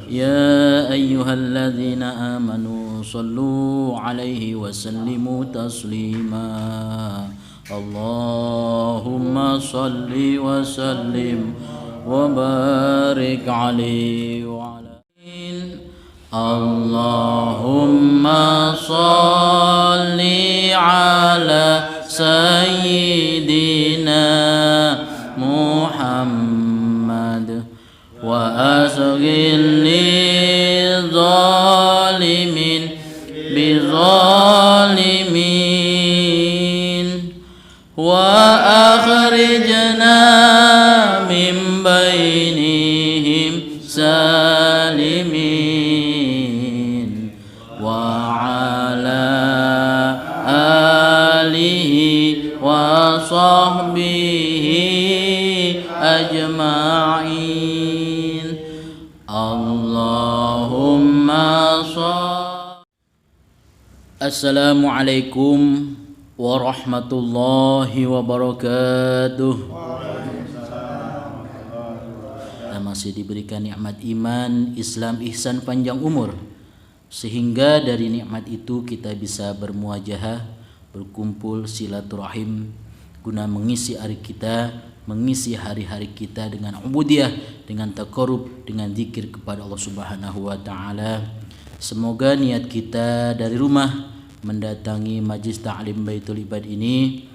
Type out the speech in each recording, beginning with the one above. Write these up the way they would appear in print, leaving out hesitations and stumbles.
يا أيها الذين آمنوا صلوا عليه وسلموا تسليما اللهم صل وسلم وبارك عليه وعلى اللهم صل على سيدنا محمد وأشغل للظالمين بظالمين وأخرجنا من بينهم سالمين وعلى آله وصحبه أجمعين اللهم صل. Assalamualaikum warahmatullahi wabarakatuh. Kita masih diberikan nikmat iman, Islam, ihsan, panjang umur, sehingga dari nikmat itu kita bisa bermuajahah, berkumpul silaturahim guna mengisi hari kita, mengisi hari-hari kita dengan ubudiyah, dengan taqarrub, dengan zikir kepada Allah Subhanahu wa taala. Semoga niat kita dari rumah mendatangi majlis ta'lim Baitul Ibad ini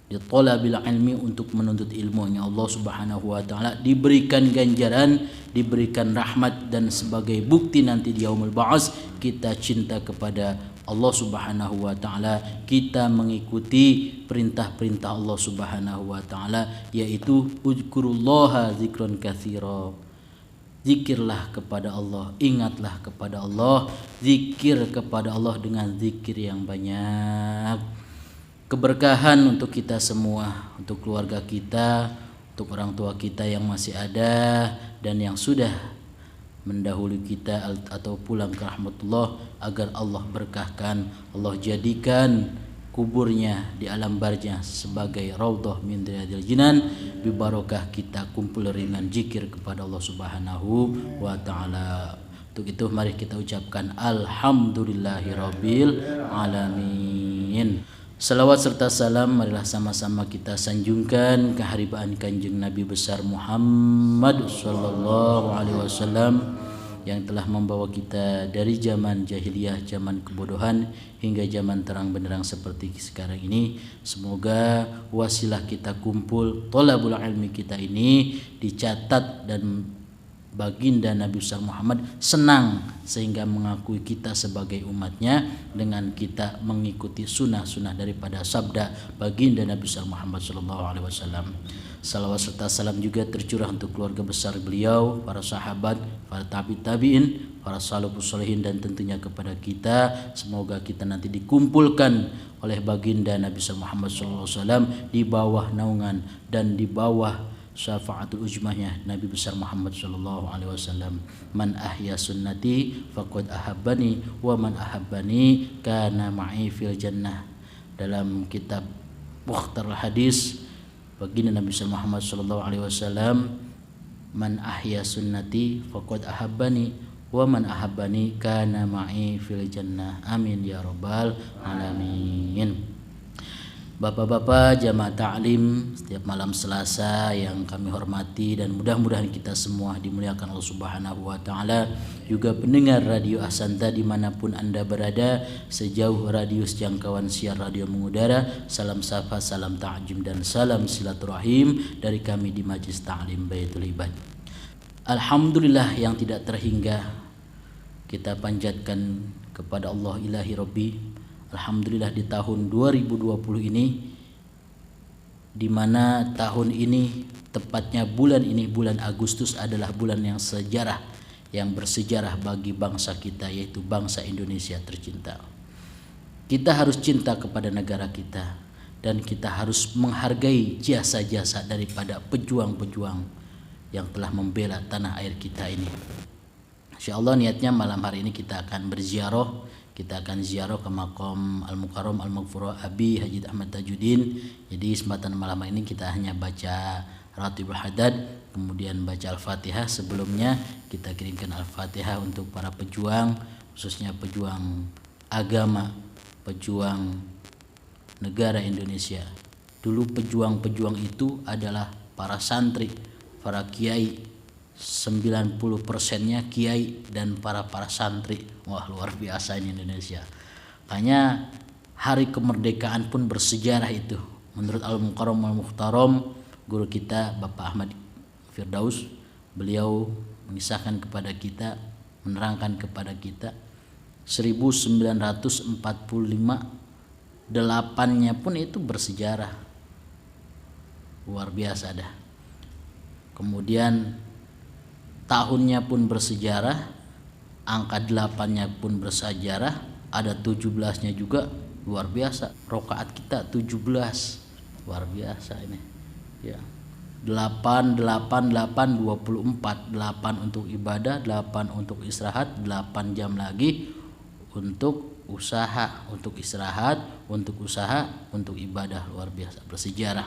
di thalabil ilmi, untuk menuntut ilmunya Allah Subhanahu wa taala, diberikan ganjaran, diberikan rahmat, dan sebagai bukti nanti di yaumul ba'ats kita cinta kepada Allah Subhanahu wa taala, kita mengikuti perintah-perintah Allah Subhanahu wa taala, yaitu uzkurullaha zikron katsira. Zikirlah kepada Allah, ingatlah kepada Allah, zikir kepada Allah dengan zikir yang banyak. Keberkahan untuk kita semua, untuk keluarga kita, untuk orang tua kita yang masih ada dan yang sudah mendahului kita atau pulang ke rahmatullah, agar Allah berkahkan, Allah jadikan kuburnya di alam barzah sebagai raudhah min riyadil jinan, bibarokah kita kumpul dengan zikir kepada Allah Subhanahu wa taala. Untuk itu mari kita ucapkan alhamdulillahirabbil alamin. Salawat serta salam marilah sama-sama kita sanjungkan keharibaan Kanjeng Nabi besar Muhammad sallallahu alaihi wasallam yang telah membawa kita dari zaman jahiliyah, zaman kebodohan, hingga zaman terang benderang seperti sekarang ini. Semoga wasilah kita kumpul thalabul ilmi kita ini dicatat dan baginda Nabi besar Muhammad senang sehingga mengakui kita sebagai umatnya dengan kita mengikuti sunnah-sunnah daripada sabda baginda Nabi besar Muhammad sallallahu alaihi wasallam. Salawat serta salam juga tercurah untuk keluarga besar beliau, para sahabat, para tabi'in, para salafus shalihin, dan tentunya kepada kita. Semoga kita nanti dikumpulkan oleh baginda Nabi besar Muhammad sallallahu alaihi wasallam di bawah naungan dan di bawah syafaatul ujmahnya Nabi besar Muhammad sallallahu alaihi wasallam. Man ahya sunnati faqad ahabbani wa man ahabbani kana ma'i fil jannah. Dalam kitab Mukhtarul Hadis baginda Nabi besar Muhammad sallallahu alaihi wasallam, man ahya sunnati faqad ahabbani wa man ahabbani kana ma'i fil jannah. Amin ya rabbal alamin. Bapak-bapak jamaah ta'lim setiap malam Selasa yang kami hormati, dan mudah-mudahan kita semua dimuliakan Allah Subhanahu wa taala, juga pendengar radio Ahsanta dimanapun Anda berada, sejauh radius jangkauan siar radio mengudara, salam sapa, salam ta'jim, dan salam silaturahim dari kami di Majlis Ta'lim Baitul Ibad. Alhamdulillah yang tidak terhingga kita panjatkan kepada Allah ilahi Rabbi. Alhamdulillah di tahun 2020 ini, di mana tahun ini tepatnya bulan ini, bulan Agustus, adalah bulan yang sejarah, yang bersejarah bagi bangsa kita, yaitu bangsa Indonesia tercinta. Kita harus cinta kepada negara kita, dan kita harus menghargai jasa-jasa daripada pejuang-pejuang yang telah membela tanah air kita ini. Insyaallah niatnya malam hari ini kita akan berziarah. Kita akan ziarah ke Maqam Al-Mukarram Al-Maghfurah Abi Haji Ahmad Tajuddin. Jadi kesempatan malam ini kita hanya baca Ratibul Hadad kemudian baca Al-Fatihah. Sebelumnya kita kirimkan Al-Fatihah untuk para pejuang, khususnya pejuang agama, pejuang negara Indonesia. Dulu pejuang-pejuang itu adalah para santri, para kiai, 90%-nya kiai dan para santri. Wah, luar biasa ini Indonesia. Makanya hari kemerdekaan pun bersejarah itu. Menurut Al-Mukarram Al-Mukhtaram, guru kita Bapak Ahmad Firdaus, beliau mengisahkan kepada kita, menerangkan kepada kita 1945, 8-nya pun itu bersejarah. Luar biasa dah. Kemudian tahunnya pun bersejarah, angka 8-nya pun bersejarah, ada 17-nya juga. Luar biasa. Rokaat kita 17. Luar biasa ini. Ya. 8 8 8 24. 8 untuk ibadah, 8 untuk istirahat, 8 jam lagi untuk usaha, untuk istirahat, untuk usaha, untuk ibadah. Luar biasa, bersejarah.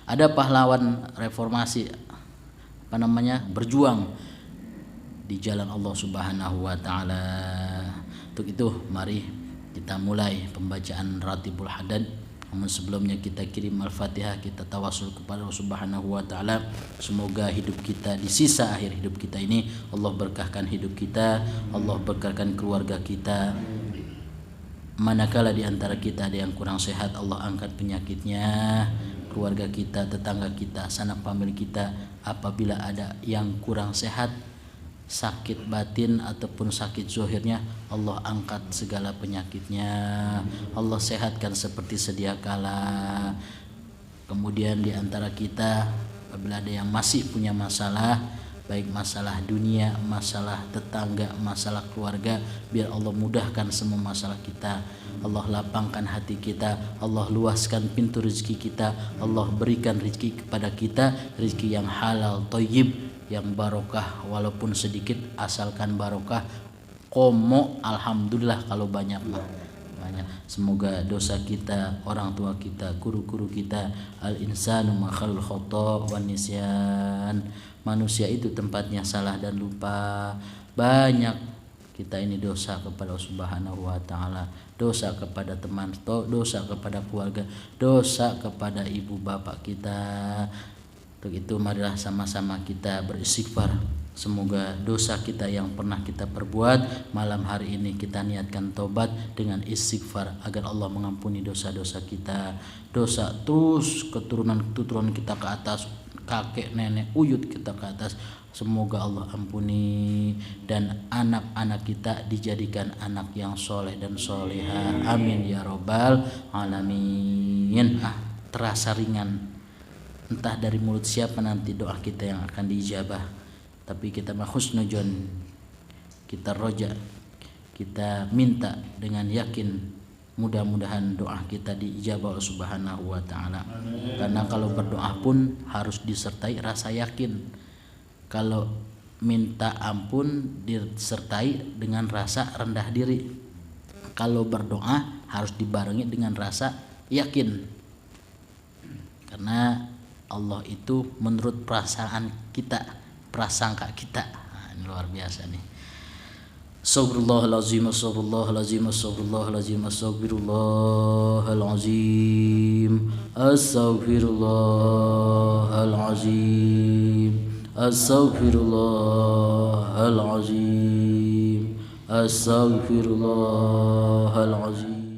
Ada pahlawan reformasi berjuang di jalan Allah Subhanahu wa taala. Untuk itu mari kita mulai pembacaan Ratibul Hadad. Namun sebelumnya kita kirim Al-Fatihah, kita tawasul kepada Allah Subhanahu wa taala. Semoga hidup kita di sisa akhir hidup kita ini Allah berkahkan hidup kita, Allah berkahkan keluarga kita. Manakala di antara kita ada yang kurang sehat, Allah angkat penyakitnya. Keluarga kita, tetangga kita, sanak famili kita, apabila ada yang kurang sehat, sakit batin ataupun sakit zahirnya, Allah angkat segala penyakitnya, Allah sehatkan seperti sedia kala. Kemudian di antara kita apabila ada yang masih punya masalah, baik masalah dunia, masalah tetangga, masalah keluarga, biar Allah mudahkan semua masalah kita. Allah lapangkan hati kita, Allah luaskan pintu rezeki kita, Allah berikan rezeki kepada kita, rezeki yang halal, thayyib, yang barokah, walaupun sedikit asalkan barokah. Komo alhamdulillah, kalau banyak mah banyak. Semoga dosa kita, orang tua kita, guru-guru kita, al-insanu makhlul khata' wan nisyan. Manusia itu tempatnya salah dan lupa. Banyak kita ini dosa kepada Allah Subhanahu wa taala, dosa kepada teman, dosa kepada keluarga, dosa kepada ibu bapak kita. Untuk itu marilah sama-sama kita beristighfar. Semoga dosa kita yang pernah kita perbuat, malam hari ini kita niatkan tobat dengan istighfar agar Allah mengampuni dosa-dosa kita. Dosa terus keturunan kita ke atas, kakek nenek uyut kita ke atas, semoga Allah ampuni, dan anak-anak kita dijadikan anak yang soleh dan soleha. Amin ya robbal alamin. Terasa ringan, entah dari mulut siapa nanti doa kita yang akan diijabah, tapi kita husnudzon, kita roja, kita minta dengan yakin, mudah-mudahan doa kita diijabah Allah Subhanahu wa taala. Karena kalau berdoa pun harus disertai rasa yakin. Kalau minta ampun disertai dengan rasa rendah diri. Kalau berdoa harus dibarengi dengan rasa yakin. Karena Allah itu menurut perasaan kita, prasangka kita. Ini luar biasa nih. Astagfirullahalazim, astagfirullahalazim, astagfirullahalazim, astagfirullahalazim, astagfirullahalazim, astagfirullahalazim, astagfirullahalazim.